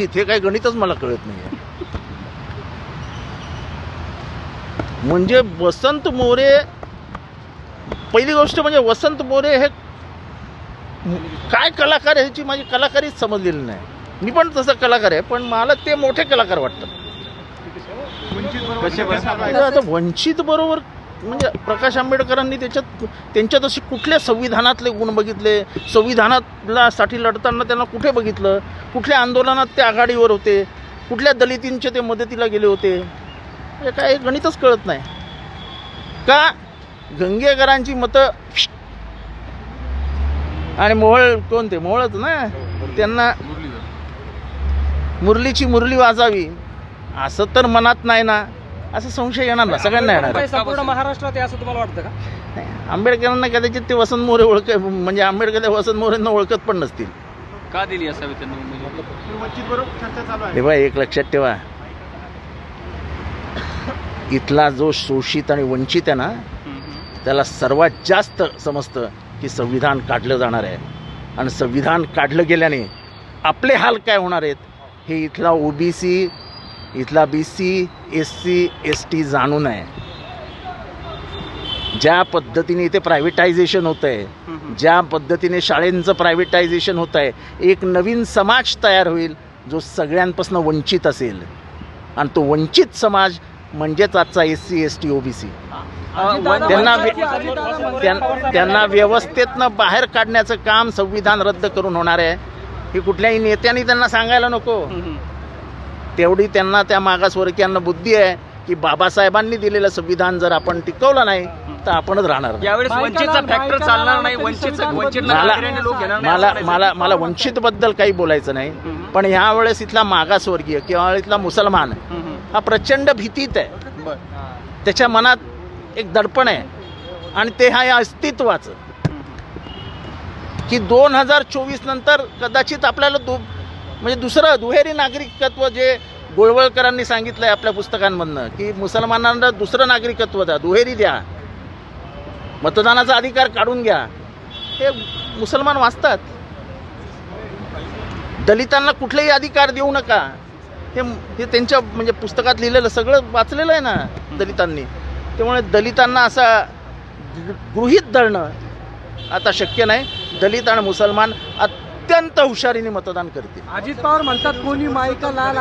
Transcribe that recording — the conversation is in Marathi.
इथे काही गणितच मला कळत नाही. म्हणजे वसंत मोरे, पहिली गोष्ट म्हणजे वसंत मोरे हे काय कलाकार आहे ह्याची माझी कलाकारीच समजलेली नाही. मी पण तसा कलाकार आहे, पण मला ते मोठे कलाकार वाटतात. आता वंचित बरोबर म्हणजे प्रकाश आंबेडकरांनी त्यांच्यात असे कुठल्या संविधानातले गुण बघितले, संविधानाला साठी लढताना त्यांना कुठे बघितलं, कुठल्या आंदोलनात ते आघाडीवर होते, कुठल्या दलितींचे ते मदतीला गेले होते, म्हणजे काय गणितच कळत नाही. का गंगेकरांची मतं आणि मोहोळ कोणते मोहोळच ना, त्यांना मुरलीची मुरली वाजावी असं तर मनात नाही ना, असं संशय येणार ना, सगळ्यांना येणार. संपूर्ण महाराष्ट्रात असं तुम्हाला वाटतं का? आंबेडकरांना कदाचित ते वसंत मोरे म्हणजे आंबेडकर वसंत मोरेंना ओळखत पण नसतील. का दिली असावी त्यांना? तेव्हा एक लक्षात ठेवा, इथला जो शोषित आणि वंचित आहे ना, त्याला सर्वात जास्त समजतं की संविधान काढलं जाणार आहे आणि संविधान काढलं गेल्याने आपले हाल काय होणार आहेत हे इथला ओबीसी, इथला बीसी, एससी, एसटी जाणून आहे. ज्या पद्धतीने इथे प्रायव्हेटायझेशन होतं आहे, ज्या पद्धतीने शाळेंचं प्रायव्हेटायझेशन होतं आहे, एक नवीन समाज तयार होईल जो सगळ्यांपासून वंचित असेल, आणि तो वंचित समाज म्हणजेच आजचा एससी, एसटी, ओबीसी. त्यांना व्यवस्थेतनं बाहेर काढण्याचं काम संविधान रद्द करून होणार आहे. हे कुठल्याही नेत्यांनी त्यांना सांगायला नको. तेवढी त्यांना त्या मागासवर्गीयांना बुद्धी आहे की बाबासाहेबांनी दिलेलं संविधान जर आपण टिकवलं नाही तर आपणच राहणार. यावेळेस वंचितचा फॅक्टर चालणार नाही. मला वंचित बद्दल काही बोलायचं नाही, पण यावेळेस इथला मागासवर्गीय किंवा इथला मुसलमान हा प्रचंड भीतीत आहे. त्याच्या मनात एक दडपण आहे आणि ते हा या अस्तित्वाचं की 2024 नंतर कदाचित आपल्याला म्हणजे दुसरं दुहेरी नागरिकत्व जे गोळवळकरांनी सांगितलंय आपल्या पुस्तकांमधनं की मुसलमानांना दुसरं नागरिकत्व द्या, दुहेरी द्या, मतदानाचा अधिकार काढून घ्या, हे मुसलमान वाचतात. दलितांना कुठलेही अधिकार देऊ नका, हे त्यांच्या म्हणजे पुस्तकात लिहिलेलं सगळं वाचलेलं आहे ना दलितांनी. त्यामुळे दलितांना असा गृहीत धरणं आता शक्य नाही. दलित आणि मुसलमान अत्यंत हुशारीने मतदान करतील. अजित पवार म्हणतात कोणी माईका लाल